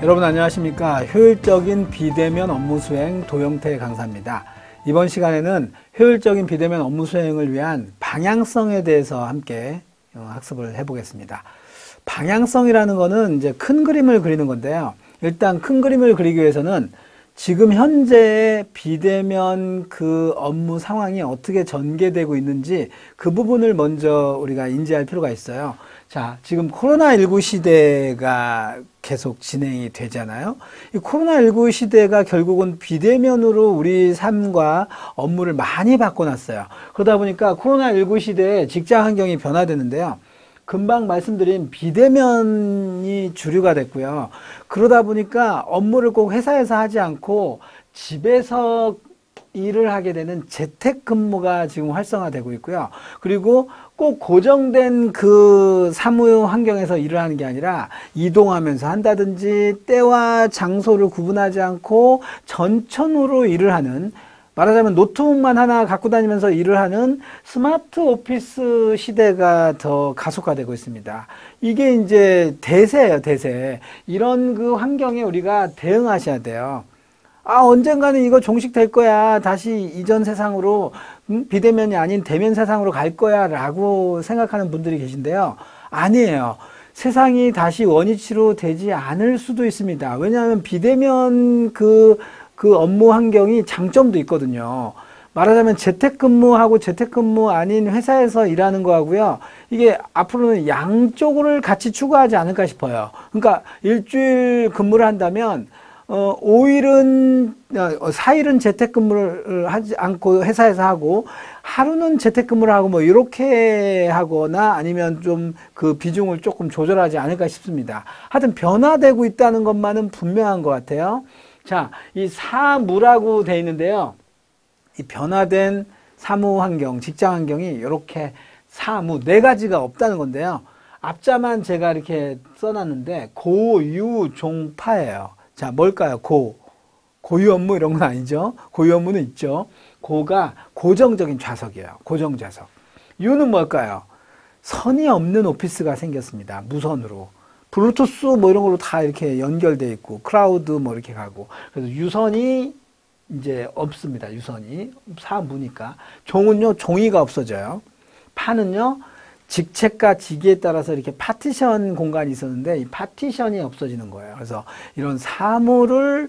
여러분 안녕하십니까. 효율적인 비대면 업무 수행 도영태 강사입니다. 이번 시간에는 효율적인 비대면 업무 수행을 위한 방향성에 대해서 함께 학습을 해보겠습니다. 방향성이라는 거는 이제 큰 그림을 그리는 건데요. 일단 큰 그림을 그리기 위해서는 지금 현재의 비대면 그 업무 상황이 어떻게 전개되고 있는지 그 부분을 먼저 우리가 인지할 필요가 있어요. 자, 지금 코로나19 시대가 계속 진행이 되잖아요. 이 코로나19 시대가 결국은 비대면으로 우리 삶과 업무를 많이 바꿔놨어요. 그러다 보니까 코로나19 시대에 직장 환경이 변화되는데요. 금방 말씀드린 비대면이 주류가 됐고요. 그러다 보니까 업무를 꼭 회사에서 하지 않고 집에서 일을 하게 되는 재택근무가 지금 활성화되고 있고요. 그리고 꼭 고정된 그 사무 환경에서 일을 하는 게 아니라 이동하면서 한다든지 때와 장소를 구분하지 않고 전천후로 일을 하는, 말하자면 노트북만 하나 갖고 다니면서 일을 하는 스마트 오피스 시대가 더 가속화되고 있습니다. 이게 이제 대세예요, 대세. 이런 그 환경에 우리가 대응하셔야 돼요. 언젠가는 이거 종식될 거야. 다시 이전 세상으로, 비대면이 아닌 대면 세상으로 갈 거야 라고 생각하는 분들이 계신데요. 아니에요. 세상이 다시 원위치로 되지 않을 수도 있습니다. 왜냐하면 비대면 그 업무 환경이 장점도 있거든요. 말하자면 재택근무하고 재택근무 아닌 회사에서 일하는 거하고요. 이게 앞으로는 양쪽을 같이 추구하지 않을까 싶어요. 그러니까 일주일 근무를 한다면 4일은 재택근무를 하지 않고 회사에서 하고 하루는 재택근무를 하고 뭐 이렇게 하거나 아니면 좀 그 비중을 조금 조절하지 않을까 싶습니다. 하여튼 변화되고 있다는 것만은 분명한 것 같아요. 자, 이 사무라고 되어 있는데요. 이 변화된 사무 환경, 직장 환경이 이렇게 사무 네 가지가 없다는 건데요. 앞자만 제가 이렇게 써놨는데 고유종파예요. 자, 뭘까요? 고유 업무 이런 건 아니죠. 고유 업무는 있죠. 고가 고정적인 좌석이에요. 고정 좌석. 유는 뭘까요? 선이 없는 오피스가 생겼습니다. 무선으로. 블루투스 뭐 이런 걸로 다 이렇게 연결돼 있고, 클라우드 뭐 이렇게 가고. 그래서 유선이 이제 없습니다. 유선이. 사무니까. 종은요, 종이가 없어져요. 파는요, 직책과 직위에 따라서 이렇게 파티션 공간이 있었는데 이 파티션이 없어지는 거예요. 그래서 이런 사무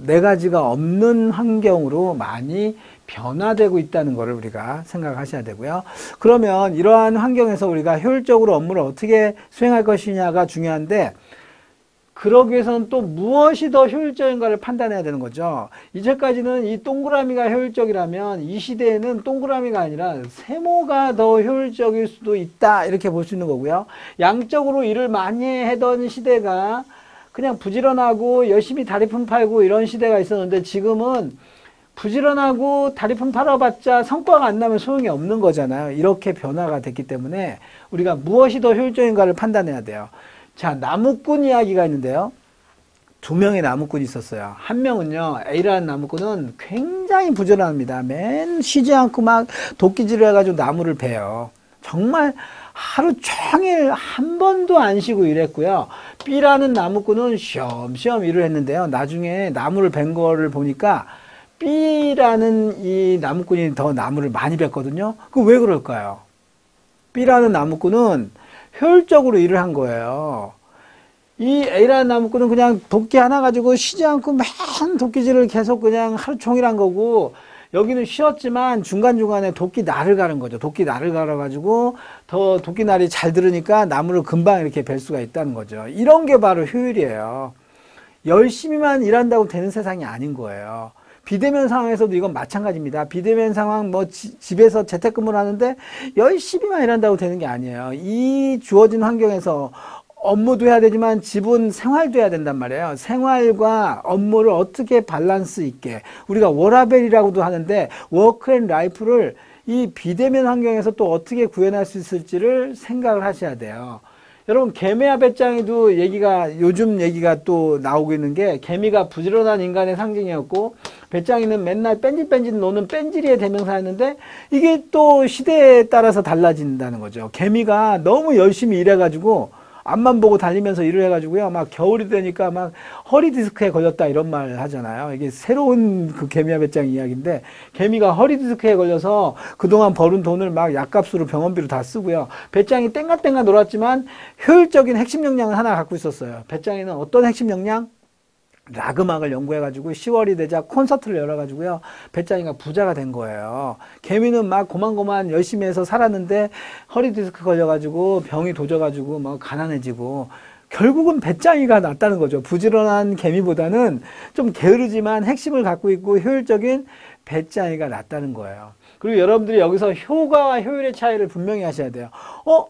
네 가지가 없는 환경으로 많이 변화되고 있다는 것을 우리가 생각하셔야 되고요. 그러면 이러한 환경에서 우리가 효율적으로 업무를 어떻게 수행할 것이냐가 중요한데, 그러기 위해서는 또 무엇이 더 효율적인가를 판단해야 되는 거죠. 이제까지는 이 동그라미가 효율적이라면 이 시대에는 동그라미가 아니라 세모가 더 효율적일 수도 있다, 이렇게 볼 수 있는 거고요. 양적으로 일을 많이 하던 시대가 그냥 부지런하고 열심히 다리품 팔고 이런 시대가 있었는데, 지금은 부지런하고 다리품 팔아봤자 성과가 안 나면 소용이 없는 거잖아요. 이렇게 변화가 됐기 때문에 우리가 무엇이 더 효율적인가를 판단해야 돼요. 자, 나무꾼 이야기가 있는데요. 두 명의 나무꾼이 있었어요. 한 명은요, A라는 나무꾼은 굉장히 부지런합니다. 맨 쉬지 않고 막 도끼질을 해가지고 나무를 베요. 정말 하루 종일 한 번도 안 쉬고 일했고요. B라는 나무꾼은 쉬엄쉬엄 일을 했는데요. 나중에 나무를 벤 거를 보니까 B라는 이 나무꾼이 더 나무를 많이 뱄거든요. 그 왜 그럴까요? B라는 나무꾼은 효율적으로 일을 한 거예요. 이 A라는 나무꾼은 그냥 도끼 하나 가지고 쉬지 않고 맨 도끼질을 계속 그냥 하루 종일 한 거고, 여기는 쉬었지만 중간중간에 도끼 날을 가른 거죠. 도끼 날을 갈아가지고 더 도끼 날이 잘 들으니까 나무를 금방 이렇게 벨 수가 있다는 거죠. 이런 게 바로 효율이에요. 열심히만 일한다고 되는 세상이 아닌 거예요. 비대면 상황에서도 이건 마찬가지입니다. 비대면 상황, 집에서 재택근무를 하는데 열심히만 일한다고 되는 게 아니에요. 이 주어진 환경에서 업무도 해야 되지만 집은 생활도 해야 된단 말이에요. 생활과 업무를 어떻게 밸런스 있게, 우리가 워라밸이라고도 하는데 워크 앤 라이프를 이 비대면 환경에서 또 어떻게 구현할 수 있을지를 생각을 하셔야 돼요. 여러분, 개미와 배짱이도 요즘 얘기가 또 나오고 있는 게, 개미가 부지런한 인간의 상징이었고, 배짱이는 맨날 뺀질뺀질 노는 뺀질이의 대명사였는데, 이게 또 시대에 따라서 달라진다는 거죠. 개미가 너무 열심히 일해가지고, 앞만 보고 달리면서 일을 해가지고요. 막 겨울이 되니까 막 허리 디스크에 걸렸다 이런 말 하잖아요. 이게 새로운 그 개미와 배짱이 이야기인데, 개미가 허리 디스크에 걸려서 그동안 벌은 돈을 막 약값으로 병원비로 다 쓰고요. 배짱이 땡가땡가 놀았지만 효율적인 핵심 역량을 하나 갖고 있었어요. 배짱이는 어떤 핵심 역량? 락 음악을 연구해가지고 10월이 되자 콘서트를 열어가지고요. 배짱이가 부자가 된 거예요. 개미는 막 고만고만 열심히 해서 살았는데 허리 디스크 걸려가지고 병이 도져가지고 막 가난해지고, 결국은 배짱이가 낫다는 거죠. 부지런한 개미보다는 좀 게으르지만 핵심을 갖고 있고 효율적인 배짱이가 낫다는 거예요. 그리고 여러분들이 여기서 효과와 효율의 차이를 분명히 하셔야 돼요.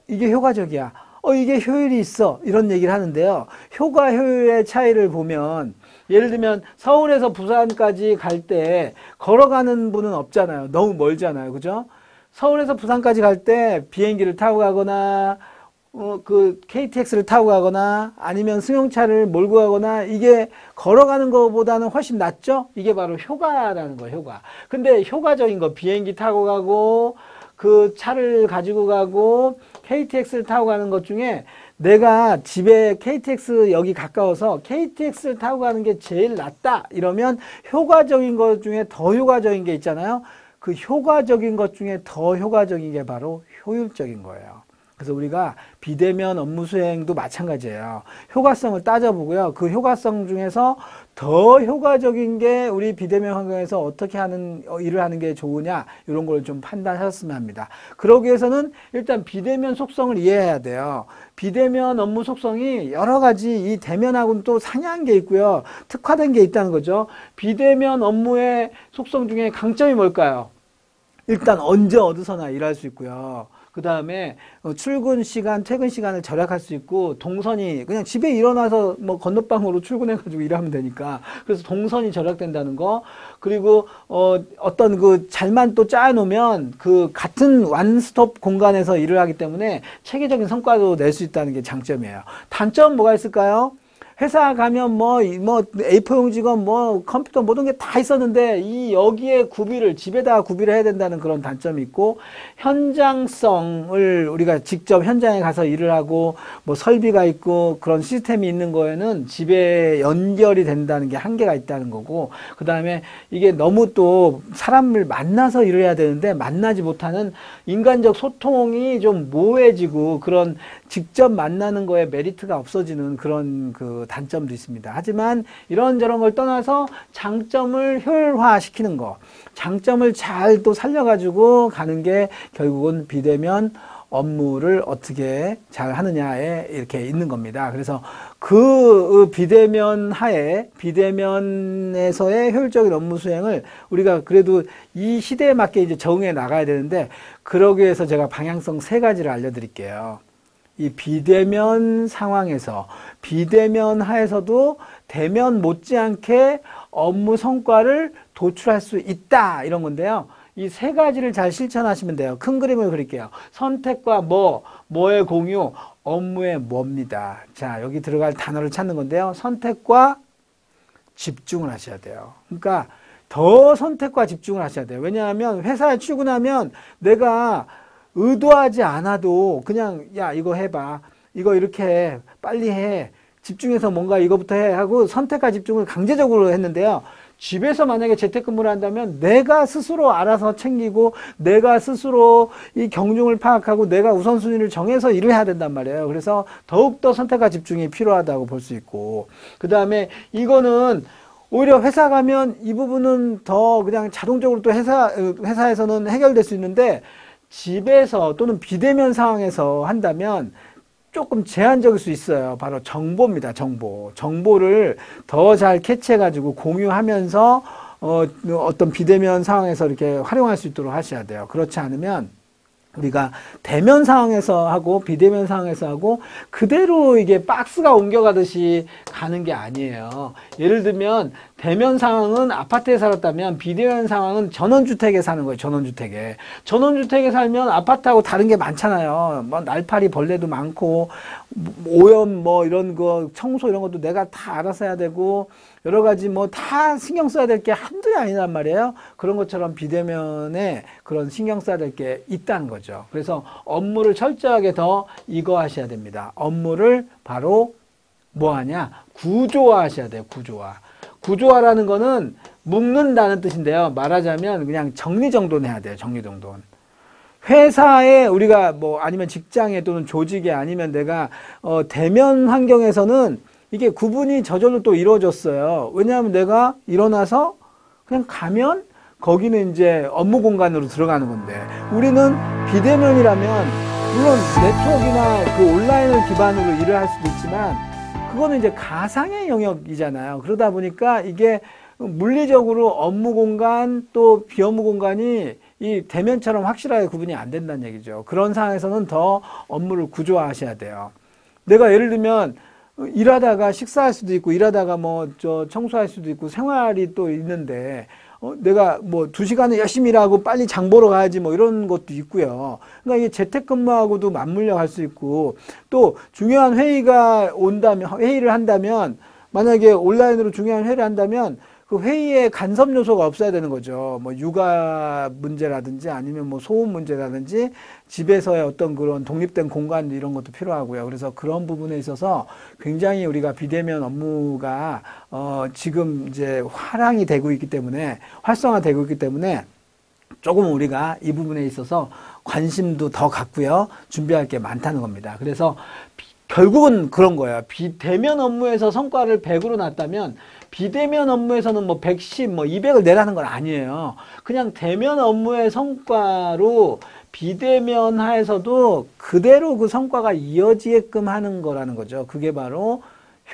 이게 효과적이야. 이게 효율이 있어. 이런 얘기를 하는데요. 효과, 효율의 차이를 보면, 예를 들면 서울에서 부산까지 갈 때 걸어가는 분은 없잖아요. 너무 멀잖아요. 그죠? 서울에서 부산까지 갈 때 비행기를 타고 가거나 그 KTX를 타고 가거나 아니면 승용차를 몰고 가거나, 이게 걸어가는 것보다는 훨씬 낫죠? 이게 바로 효과라는 거예요. 효과. 근데 효과적인 거, 비행기 타고 가고 그 차를 가지고 가고 KTX를 타고 가는 것 중에, 내가 집에 KTX 여기 가까워서 KTX를 타고 가는 게 제일 낫다 이러면, 효과적인 것 중에 더 효과적인 게 있잖아요. 그 효과적인 것 중에 더 효과적인 게 바로 효율적인 거예요. 그래서 우리가 비대면 업무 수행도 마찬가지예요. 효과성을 따져보고요. 그 효과성 중에서 더 효과적인 게 우리 비대면 환경에서 어떻게 일을 하는 게 좋으냐, 이런 걸 좀 판단하셨으면 합니다. 그러기 위해서는 일단 비대면 속성을 이해해야 돼요. 비대면 업무 속성이 여러 가지, 이 대면하고는 또 상이한 게 있고요. 특화된 게 있다는 거죠. 비대면 업무의 속성 중에 강점이 뭘까요? 일단 언제 어디서나 일할 수 있고요. 그 다음에 출근 시간, 퇴근 시간을 절약할 수 있고, 동선이 그냥 집에 일어나서 뭐 건너방으로 출근해가지고 일하면 되니까, 그래서 동선이 절약된다는 거. 그리고 어떤 그 잘만 또 짜놓으면 그 같은 원스톱 공간에서 일을 하기 때문에 체계적인 성과도 낼 수 있다는 게 장점이에요. 단점은 뭐가 있을까요? 회사 가면 뭐 A4 용지건 컴퓨터 모든 게 다 있었는데, 여기에 집에다가 구비를 해야 된다는 그런 단점이 있고, 현장성을 우리가 직접 현장에 가서 일을 하고 설비가 있고 그런 시스템이 있는 거에는 집에 연결이 된다는 게 한계가 있다는 거고, 그 다음에 이게 너무 또 사람을 만나서 일을 해야 되는데 만나지 못하는 인간적 소통이 좀 모호해지고, 그런 직접 만나는 거에 메리트가 없어지는 그런 그 단점도 있습니다. 하지만 이런저런 걸 떠나서 장점을 효율화시키는 거, 장점을 잘 또 살려가지고 가는 게 결국은 비대면 업무를 어떻게 잘 하느냐에 이렇게 있는 겁니다. 그래서 그 비대면 하에, 비대면에서의 효율적인 업무 수행을 우리가 그래도 이 시대에 맞게 이제 적응해 나가야 되는데, 그러기 위해서 제가 방향성 3가지를 알려드릴게요. 이 비대면 상황에서, 비대면 하에서도 대면 못지않게 업무 성과를 도출할 수 있다, 이런 건데요. 이 3가지를 잘 실천하시면 돼요. 큰 그림을 그릴게요. 선택과 뭐의 공유, 업무의 뭐입니다. 자, 여기 들어갈 단어를 찾는 건데요. 선택과 집중을 하셔야 돼요. 그러니까 더 선택과 집중을 하셔야 돼요. 왜냐하면 회사에 출근하면 내가 의도하지 않아도 그냥, 야, 이거 해봐, 이거 이렇게 해, 빨리 해, 집중해서 뭔가 이거부터 해 하고 선택과 집중을 강제적으로 했는데요. 집에서 만약에 재택근무를 한다면 내가 스스로 알아서 챙기고, 내가 스스로 이 경중을 파악하고, 내가 우선순위를 정해서 일을 해야 된단 말이에요. 그래서 더욱더 선택과 집중이 필요하다고 볼 수 있고, 그 다음에 이거는 오히려 회사 가면 이 부분은 더 그냥 자동적으로 또 회사에서는 해결될 수 있는데, 집에서 또는 비대면 상황에서 한다면 조금 제한적일 수 있어요. 바로 정보입니다. 정보를 더 잘 캐치해가지고 공유하면서 어떤 비대면 상황에서 이렇게 활용할 수 있도록 하셔야 돼요. 그렇지 않으면 우리가 대면 상황에서 하고 비대면 상황에서 하고 그대로 이게 박스가 옮겨가듯이 가는 게 아니에요. 예를 들면 대면 상황은 아파트에 살았다면 비대면 상황은 전원주택에 사는 거예요. 전원주택에. 전원주택에 살면 아파트하고 다른 게 많잖아요. 뭐 날파리 벌레도 많고 오염 뭐 이런 거 청소 이런 것도 내가 다 알아서 해야 되고 여러 가지 뭐 다 신경 써야 될 게 한둘이 아니란 말이에요. 그런 것처럼 비대면에 그런 신경 써야 될 게 있다는 거죠. 그래서 업무를 철저하게 더 이거하셔야 됩니다. 업무를 바로 뭐 하냐? 구조화하셔야 돼요. 구조화. 구조화라는 거는 묶는다는 뜻인데요. 말하자면 그냥 정리정돈해야 돼요. 정리정돈. 회사에 우리가 뭐 아니면 직장에 또는 조직에 아니면 내가 대면 환경에서는 이게 구분이 저절로 또 이루어졌어요. 왜냐하면 내가 일어나서 그냥 가면 거기는 이제 업무 공간으로 들어가는 건데 우리는 비대면이라면 물론 네트워크나 그 온라인을 기반으로 일을 할 수도 있지만 그거는 이제 가상의 영역이잖아요. 그러다 보니까 이게 물리적으로 업무 공간 또 비업무 공간이 이 대면처럼 확실하게 구분이 안 된다는 얘기죠. 그런 상황에서는 더 업무를 구조화하셔야 돼요. 내가 예를 들면 일하다가 식사할 수도 있고 일하다가 뭐 청소할 수도 있고 생활이 또 있는데 내가 뭐 2시간을 열심히 일하고 빨리 장 보러 가야지 뭐 이런 것도 있고요. 그러니까 이게 재택근무하고도 맞물려 갈 수 있고 또 중요한 회의가 온다면 회의를 한다면 만약에 온라인으로 중요한 회의를 한다면 그 회의에 간섭 요소가 없어야 되는 거죠. 뭐 육아 문제라든지 아니면 뭐 소음 문제라든지 집에서의 어떤 그런 독립된 공간 이런 것도 필요하고요. 그래서 그런 부분에 있어서 굉장히 우리가 비대면 업무가 지금 이제 활용이 되고 있기 때문에 활성화되고 있기 때문에 조금 우리가 이 부분에 있어서 관심도 더 갖고요. 준비할 게 많다는 겁니다. 그래서 결국은 그런 거예요. 대면 업무에서 성과를 100으로 났다면 비대면 업무에서는 뭐 110, 뭐 200을 내라는 건 아니에요. 그냥 대면 업무의 성과로 비대면 하에서도 그대로 그 성과가 이어지게끔 하는 거라는 거죠. 그게 바로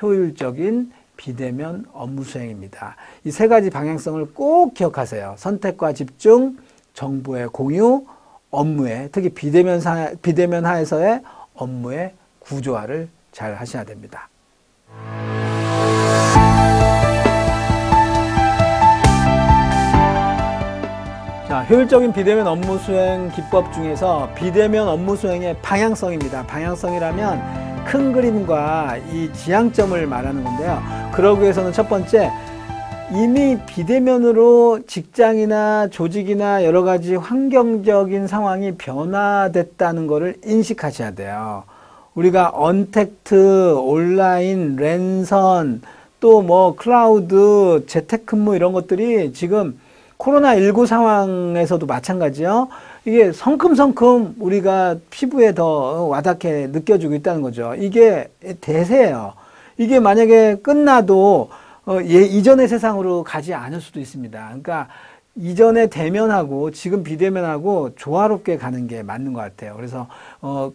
효율적인 비대면 업무 수행입니다. 이 세 가지 방향성을 꼭 기억하세요. 선택과 집중, 정보의 공유, 업무의 특히 비대면 하에서의 업무의 구조화를 잘 하셔야 됩니다. 자, 효율적인 비대면 업무 수행 기법 중에서 비대면 업무 수행의 방향성입니다. 방향성이라면 큰 그림과 이 지향점을 말하는 건데요. 그러기 위해서는 첫 번째, 이미 비대면으로 직장이나 조직이나 여러 가지 환경적인 상황이 변화됐다는 것을 인식하셔야 돼요. 우리가 언택트, 온라인, 랜선, 또 뭐 클라우드, 재택근무 이런 것들이 지금 코로나19 상황에서도 마찬가지요. 이게 성큼성큼 우리가 피부에 더 와닿게 느껴지고 있다는 거죠. 이게 대세예요. 이게 만약에 끝나도 이전의 세상으로 가지 않을 수도 있습니다. 그러니까 이전에 대면하고 지금 비대면하고 조화롭게 가는 게 맞는 것 같아요. 그래서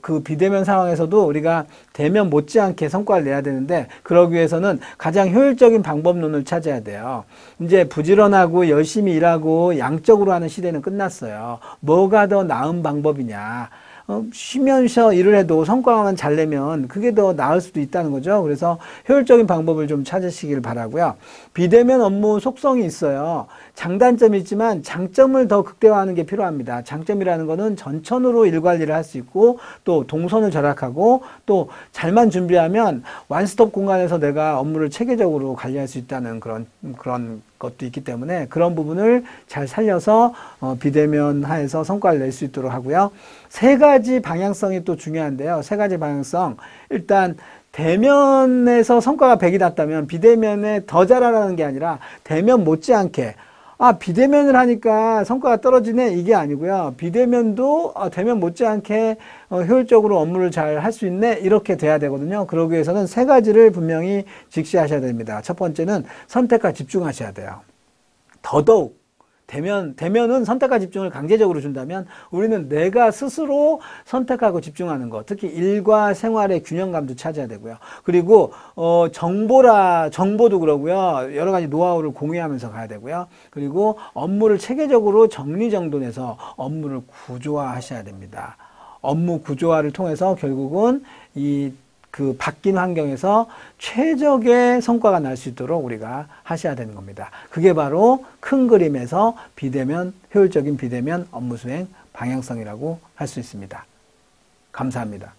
그 비대면 상황에서도 우리가 대면 못지않게 성과를 내야 되는데 그러기 위해서는 가장 효율적인 방법론을 찾아야 돼요. 이제 부지런하고 열심히 일하고 양적으로 하는 시대는 끝났어요. 뭐가 더 나은 방법이냐. 쉬면서 일을 해도 성과만 잘 내면 그게 더 나을 수도 있다는 거죠. 그래서 효율적인 방법을 좀 찾으시길 바라고요. 비대면 업무 속성이 있어요. 장단점이 있지만 장점을 더 극대화하는 게 필요합니다. 장점이라는 거는 전천후로 일 관리를 할 수 있고 또 동선을 절약하고 또 잘만 준비하면 완스톱 공간에서 내가 업무를 체계적으로 관리할 수 있다는 그런 것도 있기 때문에 그런 부분을 잘 살려서 비대면 하에서 성과를 낼 수 있도록 하고요. 세 가지 방향성이 또 중요한데요. 세 가지 방향성. 일단 대면에서 성과가 100이 났다면 비대면에 더 잘하라는 게 아니라 대면 못지않게 비대면을 하니까 성과가 떨어지네 이게 아니고요. 비대면도 대면 못지않게 효율적으로 업무를 잘 할 수 있네 이렇게 돼야 되거든요. 그러기 위해서는 세 가지를 분명히 직시하셔야 됩니다. 첫 번째는 선택과 집중하셔야 돼요. 더더욱 대면은 선택과 집중을 강제적으로 준다면 우리는 내가 스스로 선택하고 집중하는 것, 특히 일과 생활의 균형감도 찾아야 되고요. 그리고 정보도 그러고요. 여러 가지 노하우를 공유하면서 가야 되고요. 그리고 업무를 체계적으로 정리정돈해서 업무를 구조화하셔야 됩니다. 업무 구조화를 통해서 결국은 그 바뀐 환경에서 최적의 성과가 날 수 있도록 우리가 하셔야 되는 겁니다. 그게 바로 큰 그림에서 효율적인 비대면 업무 수행 방향성이라고 할 수 있습니다. 감사합니다.